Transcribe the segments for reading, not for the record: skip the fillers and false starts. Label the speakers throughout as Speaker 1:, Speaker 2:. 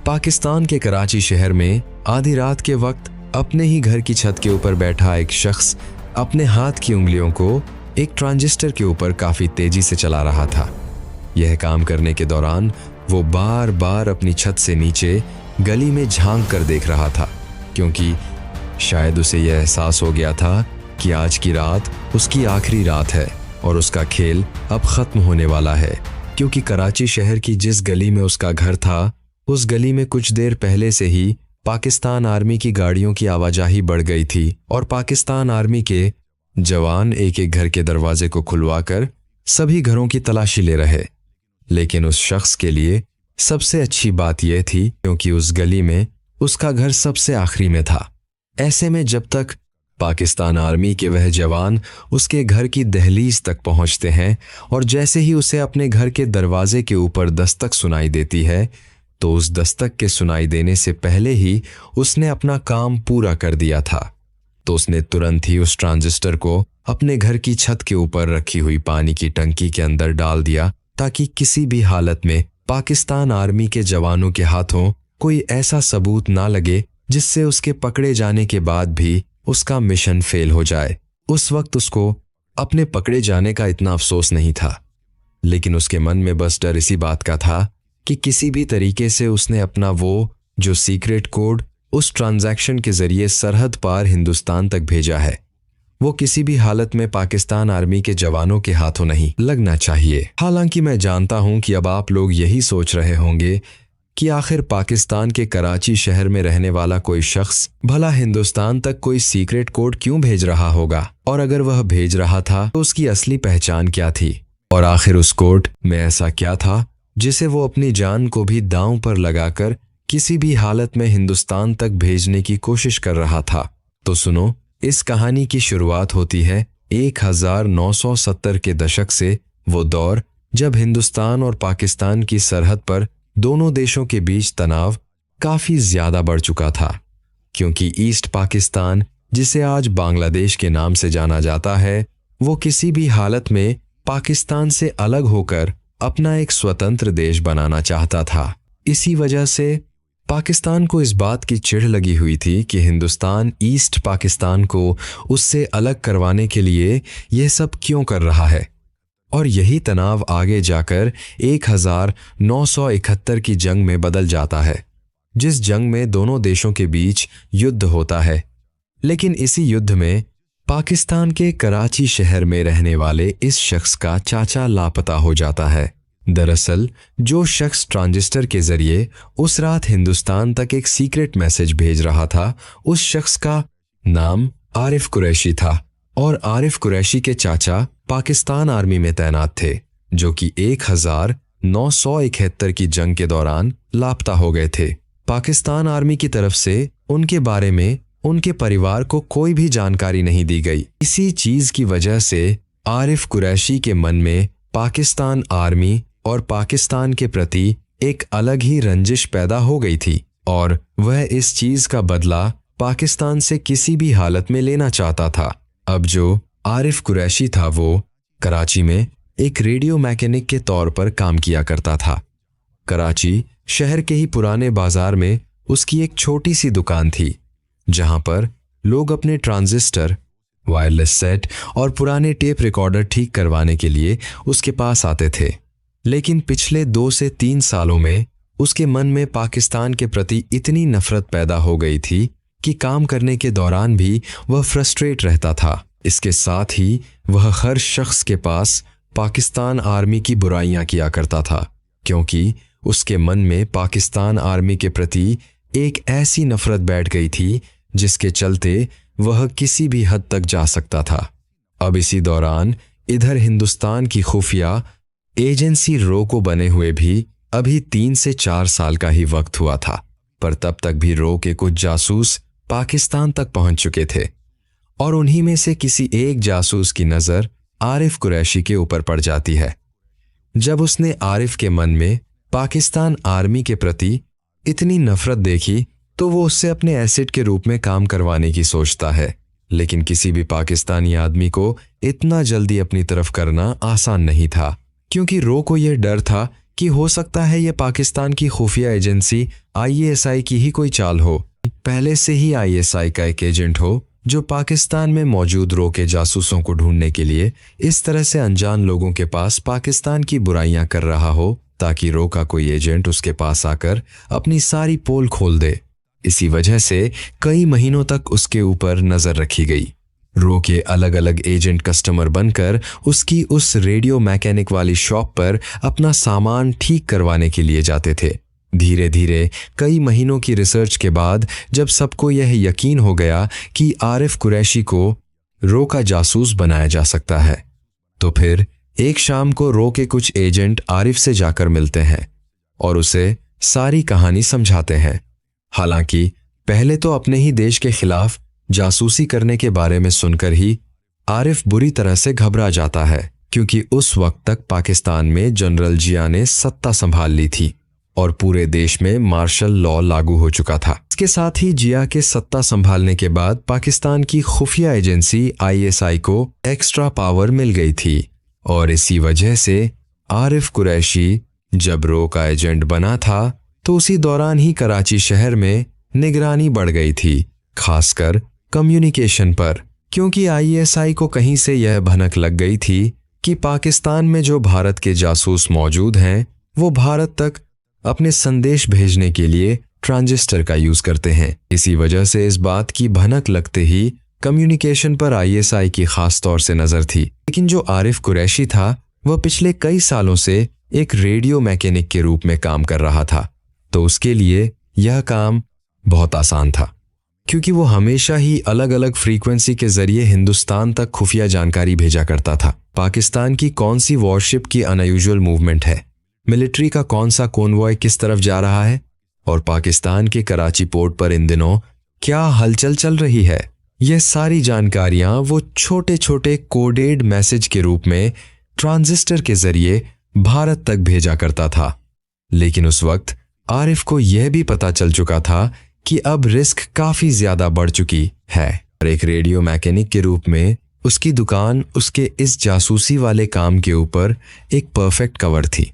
Speaker 1: पाकिस्तान के कराची शहर में आधी रात के वक्त अपने ही घर की छत के ऊपर बैठा एक शख्स अपने हाथ की उंगलियों को एक ट्रांजिस्टर के ऊपर काफी तेजी से चला रहा था। यह काम करने के दौरान वो बार बार अपनी छत से नीचे गली में झांक कर देख रहा था, क्योंकि शायद उसे यह एहसास हो गया था कि आज की रात उसकी आखिरी रात है और उसका खेल अब खत्म होने वाला है। क्योंकि कराची शहर की जिस गली में उसका घर था, उस गली में कुछ देर पहले से ही पाकिस्तान आर्मी की गाड़ियों की आवाजाही बढ़ गई थी और पाकिस्तान आर्मी के जवान एक एक घर के दरवाजे को खुलवाकर सभी घरों की तलाशी ले रहे। लेकिन उस शख्स के लिए सबसे अच्छी बात यह थी क्योंकि उस गली में उसका घर सबसे आखिरी में था। ऐसे में जब तक पाकिस्तान आर्मी के वह जवान उसके घर की दहलीज तक पहुंचते हैं और जैसे ही उसे अपने घर के दरवाजे के ऊपर दस्तक सुनाई देती है, तो उस दस्तक के सुनाई देने से पहले ही उसने अपना काम पूरा कर दिया था। तो उसने तुरंत ही उस ट्रांजिस्टर को अपने घर की छत के ऊपर रखी हुई पानी की टंकी के अंदर डाल दिया, ताकि किसी भी हालत में पाकिस्तान आर्मी के जवानों के हाथों कोई ऐसा सबूत ना लगे जिससे उसके पकड़े जाने के बाद भी उसका मिशन फेल हो जाए। उस वक्त उसको अपने पकड़े जाने का इतना अफसोस नहीं था, लेकिन उसके मन में बस डर इसी बात का था कि किसी भी तरीके से उसने अपना वो जो सीक्रेट कोड उस ट्रांजैक्शन के जरिए सरहद पार हिंदुस्तान तक भेजा है, वो किसी भी हालत में पाकिस्तान आर्मी के जवानों के हाथों नहीं लगना चाहिए। हालांकि मैं जानता हूं कि अब आप लोग यही सोच रहे होंगे कि आखिर पाकिस्तान के कराची शहर में रहने वाला कोई शख्स भला हिंदुस्तान तक कोई सीक्रेट कोड क्यों भेज रहा होगा, और अगर वह भेज रहा था तो उसकी असली पहचान क्या थी, और आखिर उस कोड में ऐसा क्या था जिसे वो अपनी जान को भी दांव पर लगाकर किसी भी हालत में हिंदुस्तान तक भेजने की कोशिश कर रहा था। तो सुनो, इस कहानी की शुरुआत होती है 1970 के दशक से, वो दौर जब हिंदुस्तान और पाकिस्तान की सरहद पर दोनों देशों के बीच तनाव काफी ज्यादा बढ़ चुका था, क्योंकि ईस्ट पाकिस्तान, जिसे आज बांग्लादेश के नाम से जाना जाता है, वो किसी भी हालत में पाकिस्तान से अलग होकर अपना एक स्वतंत्र देश बनाना चाहता था। इसी वजह से पाकिस्तान को इस बात की चिढ़ लगी हुई थी कि हिंदुस्तान ईस्ट पाकिस्तान को उससे अलग करवाने के लिए यह सब क्यों कर रहा है। और यही तनाव आगे जाकर 1971 की जंग में बदल जाता है, जिस जंग में दोनों देशों के बीच युद्ध होता है। लेकिन इसी युद्ध में पाकिस्तान के कराची शहर में रहने वाले इस शख्स का चाचा लापता हो जाता है। दरअसल जो शख्स ट्रांजिस्टर के जरिए उस रात हिंदुस्तान तक एक सीक्रेट मैसेज भेज रहा था, उस शख्स का नाम आरिफ कुरैशी था, और आरिफ कुरैशी के चाचा पाकिस्तान आर्मी में तैनात थे, जो कि 1971 की जंग के दौरान लापता हो गए थे। पाकिस्तान आर्मी की तरफ से उनके बारे में उनके परिवार को कोई भी जानकारी नहीं दी गई। इसी चीज की वजह से आरिफ कुरैशी के मन में पाकिस्तान आर्मी और पाकिस्तान के प्रति एक अलग ही रंजिश पैदा हो गई थी, और वह इस चीज का बदला पाकिस्तान से किसी भी हालत में लेना चाहता था। अब जो आरिफ कुरैशी था वो कराची में एक रेडियो मैकेनिक के तौर पर काम किया करता था। कराची शहर के ही पुराने बाजार में उसकी एक छोटी सी दुकान थी, जहां पर लोग अपने ट्रांजिस्टर, वायरलेस सेट और पुराने टेप रिकॉर्डर ठीक करवाने के लिए उसके पास आते थे। लेकिन पिछले 2 से 3 सालों में उसके मन में पाकिस्तान के प्रति इतनी नफरत पैदा हो गई थी कि काम करने के दौरान भी वह फ्रस्ट्रेट रहता था। इसके साथ ही वह हर शख्स के पास पाकिस्तान आर्मी की बुराइयां किया करता था, क्योंकि उसके मन में पाकिस्तान आर्मी के प्रति एक ऐसी नफरत बैठ गई थी जिसके चलते वह किसी भी हद तक जा सकता था। अब इसी दौरान इधर हिंदुस्तान की खुफिया एजेंसी रो को बने हुए भी अभी 3 से 4 साल का ही वक्त हुआ था, पर तब तक भी रो के कुछ जासूस पाकिस्तान तक पहुंच चुके थे, और उन्हीं में से किसी एक जासूस की नजर आरिफ कुरैशी के ऊपर पड़ जाती है। जब उसने आरिफ के मन में पाकिस्तान आर्मी के प्रति इतनी नफरत देखी, तो वो उससे अपने एसिड के रूप में काम करवाने की सोचता है। लेकिन किसी भी पाकिस्तानी आदमी को इतना जल्दी अपनी तरफ करना आसान नहीं था, क्योंकि रो को यह डर था कि हो सकता है ये पाकिस्तान की खुफिया एजेंसी आईएसआई की ही कोई चाल हो, पहले से ही आईएसआई का एक एजेंट हो जो पाकिस्तान में मौजूद रो के जासूसों को ढूंढने के लिए इस तरह से अनजान लोगों के पास पाकिस्तान की बुराइयां कर रहा हो ताकि रो का कोई एजेंट उसके पास आकर अपनी सारी पोल खोल दे। इसी वजह से कई महीनों तक उसके ऊपर नजर रखी गई। रो के अलग अलग एजेंट कस्टमर बनकर उसकी उस रेडियो मैकेनिक वाली शॉप पर अपना सामान ठीक करवाने के लिए जाते थे। धीरे धीरे कई महीनों की रिसर्च के बाद जब सबको यह यकीन हो गया कि आरिफ कुरैशी को रो का जासूस बनाया जा सकता है, तो फिर एक शाम को रो के कुछ एजेंट आरिफ से जाकर मिलते हैं और उसे सारी कहानी समझाते हैं। हालांकि पहले तो अपने ही देश के खिलाफ जासूसी करने के बारे में सुनकर ही आरिफ बुरी तरह से घबरा जाता है, क्योंकि उस वक्त तक पाकिस्तान में जनरल जिया ने सत्ता संभाल ली थी और पूरे देश में मार्शल लॉ लागू हो चुका था। इसके साथ ही जिया के सत्ता संभालने के बाद पाकिस्तान की खुफिया एजेंसी आईएसआई को एक्स्ट्रा पावर मिल गई थी और इसी वजह से आरिफ कुरैशी जब रो का एजेंट बना था तो उसी दौरान ही कराची शहर में निगरानी बढ़ गई थी, खासकर कम्युनिकेशन पर, क्योंकि आईएसआई को कहीं से यह भनक लग गई थी कि पाकिस्तान में जो भारत के जासूस मौजूद हैं वो भारत तक अपने संदेश भेजने के लिए ट्रांजिस्टर का यूज करते हैं। इसी वजह से इस बात की भनक लगते ही कम्युनिकेशन पर आईएसआई की खास तौर से नजर थी। लेकिन जो आरिफ कुरैशी था वह पिछले कई सालों से एक रेडियो मैकेनिक के रूप में काम कर रहा था, तो उसके लिए यह काम बहुत आसान था, क्योंकि वो हमेशा ही अलग अलग फ्रीक्वेंसी के जरिए हिंदुस्तान तक खुफिया जानकारी भेजा करता था। पाकिस्तान की कौन सी वॉरशिप की अनयूजुअल मूवमेंट है, मिलिट्री का कौन सा कॉन्वॉय किस तरफ जा रहा है और पाकिस्तान के कराची पोर्ट पर इन दिनों क्या हलचल चल रही है, यह सारी जानकारियां वो छोटे छोटे कोडेड मैसेज के रूप में ट्रांजिस्टर के जरिए भारत तक भेजा करता था। लेकिन उस वक्त आरिफ को यह भी पता चल चुका था कि अब रिस्क काफी ज्यादा बढ़ चुकी है और एक रेडियो मैकेनिक के रूप में उसकी दुकान उसके इस जासूसी वाले काम के ऊपर एक परफेक्ट कवर थी,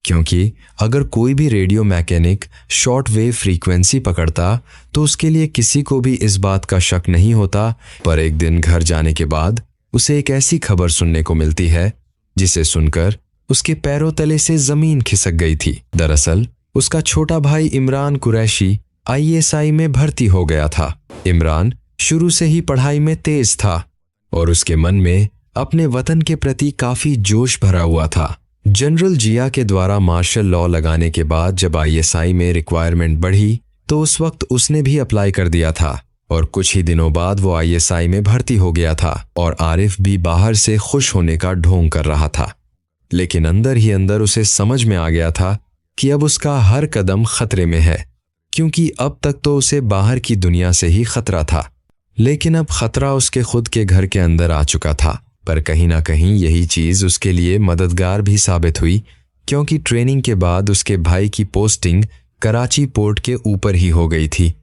Speaker 1: क्योंकि अगर कोई भी radio mechanic short wave frequency पकड़ता तो उसके लिए किसी को भी इस बात का शक नहीं होता। पर एक दिन घर जाने के बाद उसे एक ऐसी खबर सुनने को मिलती है जिसे सुनकर उसके पैरों तले से जमीन खिसक गई थी। दरअसल उसका छोटा भाई इमरान कुरैशी आईएसआई में भर्ती हो गया था। इमरान शुरू से ही पढ़ाई में तेज था और उसके मन में अपने वतन के प्रति काफी जोश भरा हुआ था। जनरल जिया के द्वारा मार्शल लॉ लगाने के बाद जब आईएसआई में रिक्वायरमेंट बढ़ी तो उस वक्त उसने भी अप्लाई कर दिया था और कुछ ही दिनों बाद वो आईएसआई में भर्ती हो गया था और आरिफ भी बाहर से खुश होने का ढोंग कर रहा था। लेकिन अंदर ही अंदर उसे समझ में आ गया था कि अब उसका हर कदम खतरे में है, क्योंकि अब तक तो उसे बाहर की दुनिया से ही खतरा था, लेकिन अब खतरा उसके खुद के घर के अंदर आ चुका था। पर कहीं ना कहीं यही चीज उसके लिए मददगार भी साबित हुई, क्योंकि ट्रेनिंग के बाद उसके भाई की पोस्टिंग कराची पोर्ट के ऊपर ही हो गई थी।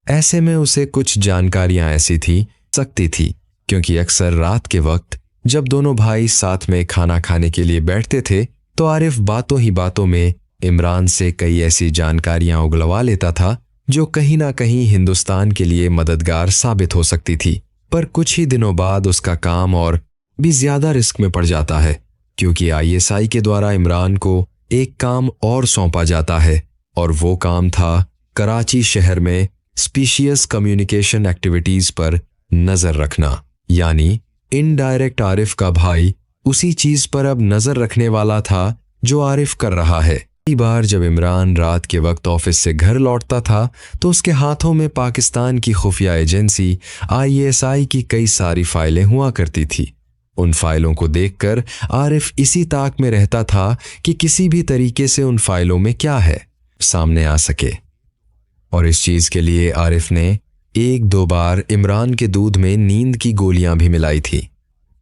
Speaker 1: ऐसे में उसे कुछ जानकारियां ऐसी सकती थी, क्योंकि अक्सर रात के वक्त जब दोनों भाई साथ में खाना खाने के लिए बैठते थे तो आरिफ बातों ही बातों में इमरान से कई ऐसी जानकारियां उगलवा लेता था जो कहीं ना कहीं हिंदुस्तान के लिए मददगार साबित हो सकती थी। पर कुछ ही दिनों बाद उसका काम और भी ज्यादा रिस्क में पड़ जाता है, क्योंकि आईएसआई के द्वारा इमरान को एक काम और सौंपा जाता है और वो काम था कराची शहर में स्पीशियस कम्युनिकेशन एक्टिविटीज पर नजर रखना। यानी इनडायरेक्ट आरिफ का भाई उसी चीज पर अब नजर रखने वाला था जो आरिफ कर रहा है। कई बार जब इमरान रात के वक्त ऑफिस से घर लौटता था तो उसके हाथों में पाकिस्तान की खुफिया एजेंसी आईएसआई की कई सारी फाइलें हुआ करती थी। उन फाइलों को देखकर आरिफ इसी ताक में रहता था कि किसी भी तरीके से उन फाइलों में क्या है सामने आ सके, और इस चीज के लिए आरिफ ने एक दो बार इमरान के दूध में नींद की गोलियां भी मिलाई थी,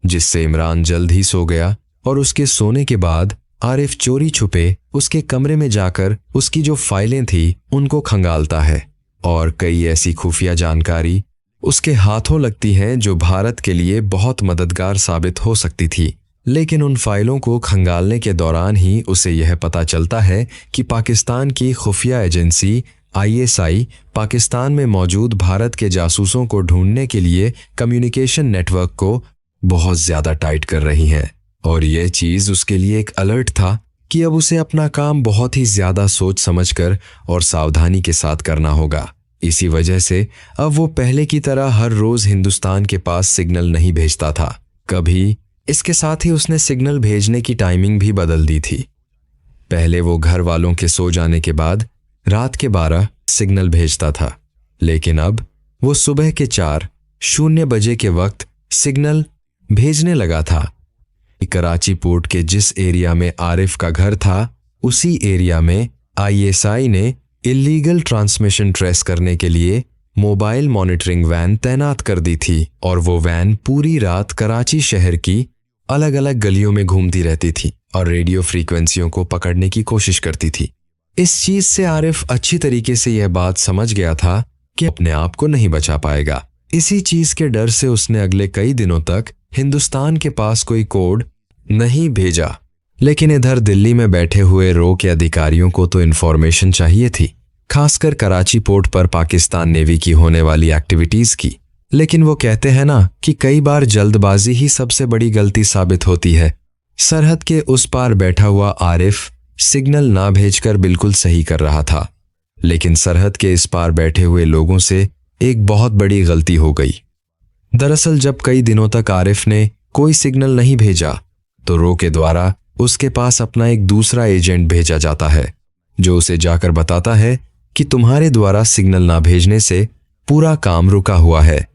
Speaker 1: जिससे इमरान जल्द ही सो गया। और उसके सोने के बाद आरिफ चोरी छुपे उसके कमरे में जाकर उसकी जो फाइलें थी उनको खंगालता है और कई ऐसी खुफिया जानकारी उसके हाथों लगती है जो भारत के लिए बहुत मददगार साबित हो सकती थी। लेकिन उन फाइलों को खंगालने के दौरान ही उसे यह पता चलता है कि पाकिस्तान की खुफिया एजेंसी आईएसआई पाकिस्तान में मौजूद भारत के जासूसों को ढूंढने के लिए कम्युनिकेशन नेटवर्क को बहुत ज्यादा टाइट कर रही है। और यह चीज उसके लिए एक अलर्ट था कि अब उसे अपना काम बहुत ही ज्यादा सोच समझकर और सावधानी के साथ करना होगा। इसी वजह से अब वो पहले की तरह हर रोज हिंदुस्तान के पास सिग्नल नहीं भेजता था। कभी इसके साथ ही उसने सिग्नल भेजने की टाइमिंग भी बदल दी थी। पहले वो घर वालों के सो जाने के बाद रात के 12 सिग्नल भेजता था, लेकिन अब वो सुबह के 4:00 बजे के वक्त सिग्नल भेजने लगा था। कराची पोर्ट के जिस एरिया में आरिफ का घर था, उसी एरिया में आईएसआई ने इलीगल ट्रांसमिशन ट्रेस करने के लिए मोबाइल मॉनिटरिंग वैन तैनात कर दी थी और वो वैन पूरी रात कराची शहर की अलग अलग गलियों में घूमती रहती थी और रेडियो फ्रीक्वेंसियों को पकड़ने की कोशिश करती थी। इस चीज से आरिफ अच्छी तरीके से यह बात समझ गया था कि अपने आप को नहीं बचा पाएगा। इसी चीज के डर से उसने अगले कई दिनों तक हिंदुस्तान के पास कोई कोड नहीं भेजा। लेकिन इधर दिल्ली में बैठे हुए रो के अधिकारियों को तो इन्फॉर्मेशन चाहिए थी, खासकर कराची पोर्ट पर पाकिस्तान नेवी की होने वाली एक्टिविटीज की। लेकिन वो कहते हैं ना कि कई बार जल्दबाजी ही सबसे बड़ी गलती साबित होती है। सरहद के उस पार बैठा हुआ आरिफ सिग्नल ना भेजकर बिल्कुल सही कर रहा था, लेकिन सरहद के इस पार बैठे हुए लोगों से एक बहुत बड़ी गलती हो गई। दरअसल जब कई दिनों तक आरिफ ने कोई सिग्नल नहीं भेजा तो रो के द्वारा उसके पास अपना एक दूसरा एजेंट भेजा जाता है, जो उसे जाकर बताता है कि तुम्हारे द्वारा सिग्नल ना भेजने से पूरा काम रुका हुआ है।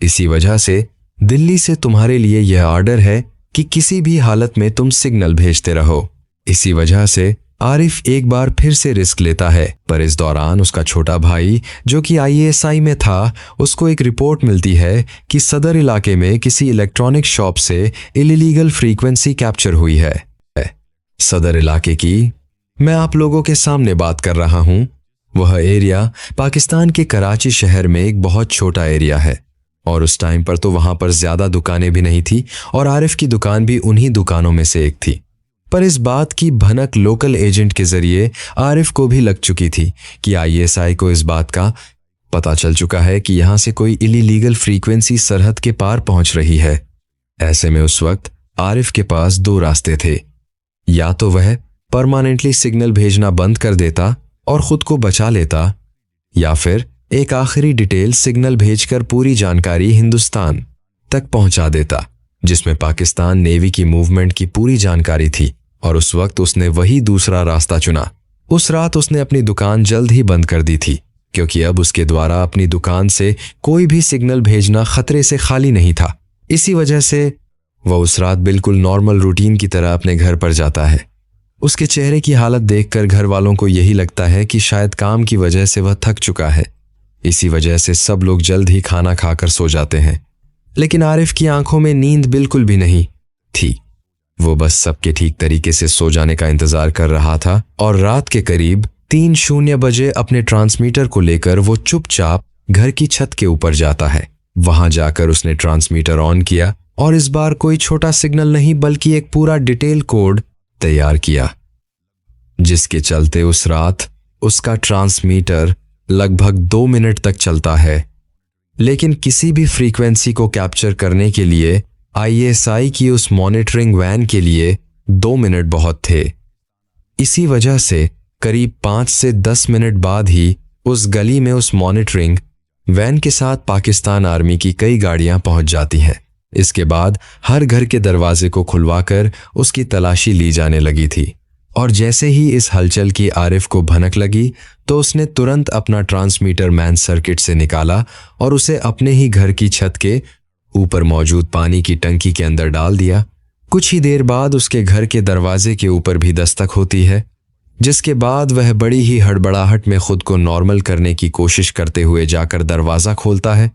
Speaker 1: इसी वजह से दिल्ली से तुम्हारे लिए यह ऑर्डर है कि किसी भी हालत में तुम सिग्नल भेजते रहो। इसी वजह से आरिफ एक बार फिर से रिस्क लेता है, पर इस दौरान उसका छोटा भाई जो कि आईएसआई में था, उसको एक रिपोर्ट मिलती है कि सदर इलाके में किसी इलेक्ट्रॉनिक शॉप से इलीगल फ्रीक्वेंसी कैप्चर हुई है। सदर इलाके की मैं आप लोगों के सामने बात कर रहा हूं। वह एरिया पाकिस्तान के कराची शहर में एक बहुत छोटा एरिया है और उस टाइम पर तो वहां पर ज्यादा दुकानें भी नहीं थी और आरिफ की दुकान भी उन्हीं दुकानों में से एक थी। पर इस बात की भनक लोकल एजेंट के जरिए आरिफ को भी लग चुकी थी कि आईएसआई को इस बात का पता चल चुका है कि यहां से कोई इलीगल फ्रीक्वेंसी सरहद के पार पहुंच रही है। ऐसे में उस वक्त आरिफ के पास 2 रास्ते थे, या तो वह परमानेंटली सिग्नल भेजना बंद कर देता और खुद को बचा लेता, या फिर एक आखिरी डिटेल सिग्नल भेजकर पूरी जानकारी हिंदुस्तान तक पहुंचा देता, जिसमें पाकिस्तान नेवी की मूवमेंट की पूरी जानकारी थी। और उस वक्त उसने वही दूसरा रास्ता चुना। उस रात उसने अपनी दुकान जल्द ही बंद कर दी थी, क्योंकि अब उसके द्वारा अपनी दुकान से कोई भी सिग्नल भेजना खतरे से खाली नहीं था। इसी वजह से वह उस रात बिल्कुल नॉर्मल रूटीन की तरह अपने घर पर जाता है। उसके चेहरे की हालत देखकर घर वालों को यही लगता है कि शायद काम की वजह से वह थक चुका है। इसी वजह से सब लोग जल्द ही खाना खाकर सो जाते हैं, लेकिन आरिफ की आंखों में नींद बिल्कुल भी नहीं थी। वो बस सबके ठीक तरीके से सो जाने का इंतजार कर रहा था और रात के करीब 3:00 बजे अपने ट्रांसमीटर को लेकर वो चुपचाप घर की छत के ऊपर जाता है। वहां जाकर उसने ट्रांसमीटर ऑन किया और इस बार कोई छोटा सिग्नल नहीं बल्कि एक पूरा डिटेल कोड तैयार किया, जिसके चलते उस रात उसका ट्रांसमीटर लगभग 2 मिनट तक चलता है। लेकिन किसी भी फ्रीक्वेंसी को कैप्चर करने के लिए आईएसआई की उस मॉनिटरिंग वैन के लिए 2 मिनट बहुत थे। इसी वजह से करीब 5 से 10 मिनट बाद ही उस गली में उस मॉनिटरिंग वैन के साथ पाकिस्तान आर्मी की कई गाड़ियां पहुंच जाती हैं। इसके बाद हर घर के दरवाजे को खुलवाकर उसकी तलाशी ली जाने लगी थी और जैसे ही इस हलचल की आरिफ को भनक लगी तो उसने तुरंत अपना ट्रांसमीटर मैन सर्किट से निकाला और उसे अपने ही घर की छत के ऊपर मौजूद पानी की टंकी के अंदर डाल दिया। कुछ ही देर बाद उसके घर के दरवाजे के ऊपर भी दस्तक होती है, जिसके बाद वह बड़ी ही हड़बड़ाहट में खुद को नॉर्मल करने की कोशिश करते हुए जाकर दरवाज़ा खोलता है।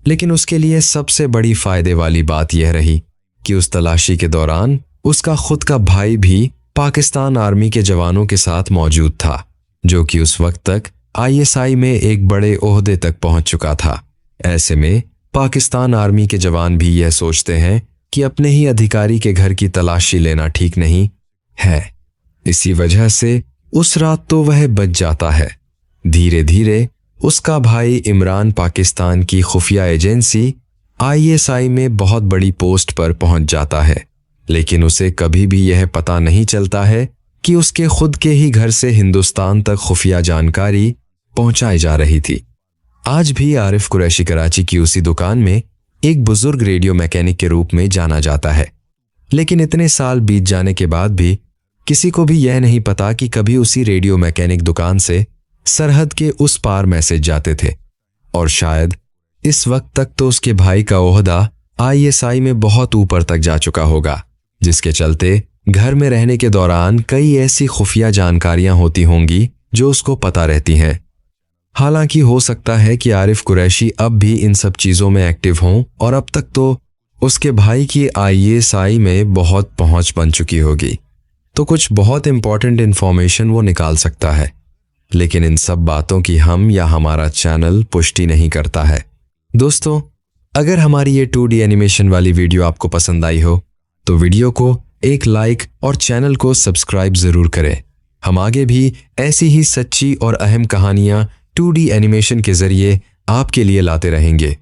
Speaker 1: लेकिन उसके लिए सबसे बड़ी फायदे वाली बात यह रही कि उस तलाशी के दौरान उसका खुद का भाई भी पाकिस्तान आर्मी के जवानों के साथ मौजूद था, जो कि उस वक्त तक आईएसआई में एक बड़े ओहदे तक पहुंच चुका था। ऐसे में पाकिस्तान आर्मी के जवान भी यह सोचते हैं कि अपने ही अधिकारी के घर की तलाशी लेना ठीक नहीं है। इसी वजह से उस रात तो वह बच जाता है। धीरे धीरे उसका भाई इमरान पाकिस्तान की खुफिया एजेंसी ISI में बहुत बड़ी पोस्ट पर पहुंच जाता है, लेकिन उसे कभी भी यह पता नहीं चलता है कि उसके खुद के ही घर से हिंदुस्तान तक खुफिया जानकारी पहुंचाई जा रही थी। आज भी आरिफ कुरैशी कराची की उसी दुकान में एक बुजुर्ग रेडियो मैकेनिक के रूप में जाना जाता है, लेकिन इतने साल बीत जाने के बाद भी किसी को भी यह नहीं पता कि कभी उसी रेडियो मैकेनिक दुकान से सरहद के उस पार मैसेज जाते थे, और शायद इस वक्त तक तो उसके भाई का ओहदा ISI में बहुत ऊपर तक जा चुका होगा, जिसके चलते घर में रहने के दौरान कई ऐसी खुफिया जानकारियां होती होंगी जो उसको पता रहती हैं। हालांकि हो सकता है कि आरिफ कुरैशी अब भी इन सब चीज़ों में एक्टिव हों और अब तक तो उसके भाई की ISI में बहुत पहुंच बन चुकी होगी, तो कुछ बहुत इंपॉर्टेंट इन्फॉर्मेशन वो निकाल सकता है, लेकिन इन सब बातों की हम या हमारा चैनल पुष्टि नहीं करता है। दोस्तों, अगर हमारी ये 2D एनिमेशन वाली वीडियो आपको पसंद आई हो तो वीडियो को एक लाइक और चैनल को सब्सक्राइब ज़रूर करें। हम आगे भी ऐसी ही सच्ची और अहम कहानियाँ 2D एनिमेशन के ज़रिए आपके लिए लाते रहेंगे।